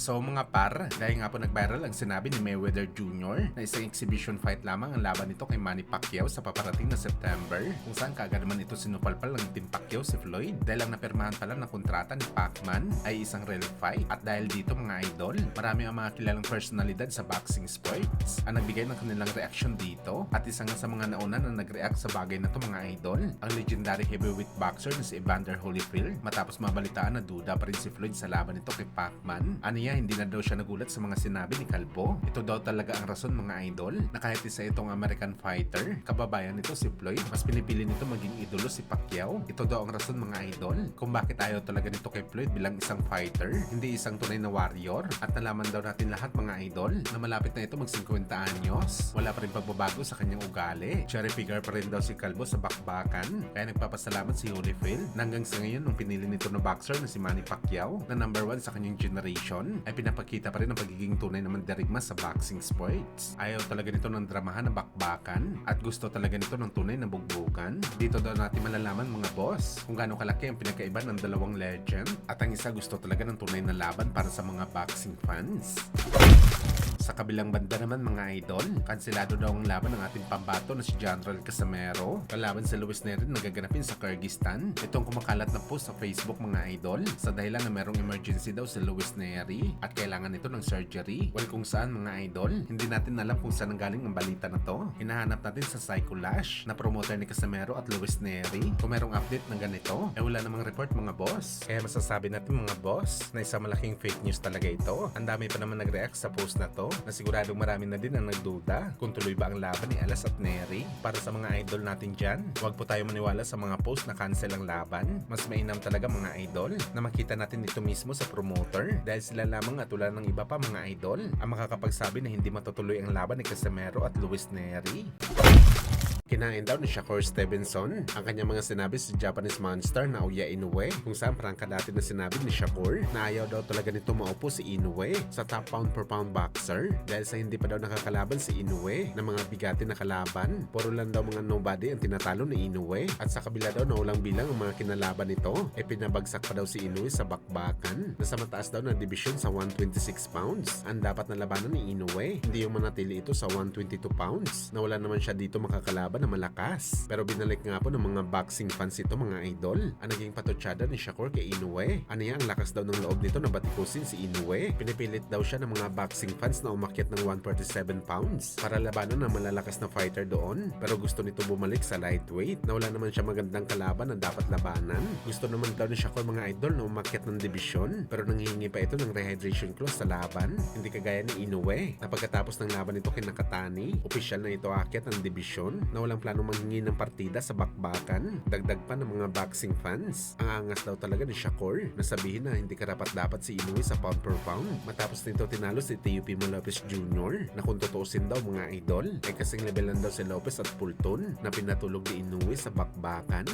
So mga par, dahil nga po nag-viral ang sinabi ni Mayweather Jr. na isang exhibition fight lamang ang laban nito kay Manny Pacquiao sa paparating na September, kung saan kaagad naman ito sinupalpal ng Team Pacquiao si Floyd dahil ang napirmahan pala ng kontrata ni Pacman ay isang real fight. At dahil dito mga idol, marami ang mga kilalang personalidad sa boxing sports ang nagbigay ng kanilang reaksyon dito, at isa nga sa mga nauna na nag-react sa bagay na to mga idol, ang legendary heavyweight boxer na si Evander Holyfield, matapos mabalitaan na duda pa rin si Floyd sa laban nito kay Pacman. Aniya, hindi na daw siya nagulat sa mga sinabi ni Kalbo. Ito daw talaga ang rason mga idol na kahit isa itong American fighter, kababayan nito si Floyd, mas pinipili nito maging idolo si Pacquiao. Ito daw ang rason mga idol kung bakit ayaw talaga nito kay Floyd bilang isang fighter, hindi isang tunay na warrior. At nalaman daw natin lahat mga idol na malapit na ito mag 50 anyos, wala pa rin pagbabago sa kanyang ugali. Cherry figure pa rin daw si Kalbo sa bakbakan, kaya nagpapasalamat si Holyfield na hanggang sa ngayon nung pinili nito na boxer na si Manny Pacquiao na number 1 sa kanyang generation ay pinapakita pa rin ang pagiging tunay na mandirigma sa boxing sports. Ayaw talaga nito ng dramahan na bakbakan at gusto talaga nito ng tunay na bugbugan. Dito daw natin malalaman mga boss kung gaano kalaki ang pinagkaiba ng dalawang legend, at ang isa gusto talaga ng tunay na laban para sa mga boxing fans. Sa kabilang banda naman mga idol, kanselado daw ang laban ng ating pambato na si General Casimero kalaban sa Luis Neri na gaganapin sa Kyrgyzstan. Itong kumakalat na post sa Facebook mga idol sa dahilan na merong emergency daw sa Luis Neri at kailangan nito ng surgery. Well, kung saan mga idol, hindi natin alam kung saan nanggaling ang balita na to. Hinahanap natin sa Psycholash na promoter ni Casimero at Luis Neri. Kung merong update ng ganito, wala namang report mga boss. Kaya masasabi natin mga boss na isang malaking fake news talaga ito. Ang dami pa naman nag-react sa post na to, na siguradong marami na din ang nagduda kung tuloy ba ang laban ni Alas at Neri. Para sa mga idol natin dyan, huwag po tayo maniwala sa mga post na cancel ang laban. Mas mainam talaga mga idol na makita natin ito mismo sa promoter, dahil sila lamang at wala ng iba pa mga idol ang makakapagsabi na hindi matutuloy ang laban ni Casimero at Luis Neri. Kinain daw ni Shakur Stevenson ang kanyang mga sinabi sa Japanese Monster na Oya Inoue, kung saan prangka dati na sinabi ni Shakur na ayaw daw talaga nito maupo si Inoue sa top pound per pound boxer dahil sa hindi pa daw nakakalaban si Inoue ng mga bigati na kalaban. Puro lang daw mga nobody ang tinatalo ni Inoue, at sa kabila daw na ulang bilang ang mga kinalaban nito pinabagsak pa daw si Inoue sa bakbakan na sa mataas daw na division sa 126 pounds. Ang dapat na labanan ni Inoue, hindi yung manatili ito sa 122 pounds na wala naman siya dito makakalaban na malakas. Pero binalik nga po ng mga boxing fans ito mga idol ang naging patutsada ni Shakur kay Inoue. Aniya, ang lakas daw ng loob nito na batikusin si Inoue. Pinipilit daw siya ng mga boxing fans na umakyat ng 147 pounds para labanan ng malalakas na fighter doon. Pero gusto nito bumalik sa lightweight na wala naman siya magandang kalaban na dapat labanan. Gusto naman daw ni Shakur mga idol na umakyat ng division, pero nanghihingi pa ito ng rehydration clause sa laban. Hindi kagaya ni Inoue na pagkatapos ng laban nito kay Nakatani, opisyal na ito aakyat ng division na walang planong manghingi ng partida sa bakbakan. Dagdag pa ng mga boxing fans, ang angas daw talaga ni Shakur na sabihin na hindi karapat-dapat si Inoue sa pound per pound matapos nito tinalo si Teofimo Lopez Jr. na kung tutuusin daw mga idol ay kasing level lang daw si Lopez at Fulton na pinatulog ni Inoue sa bakbakan.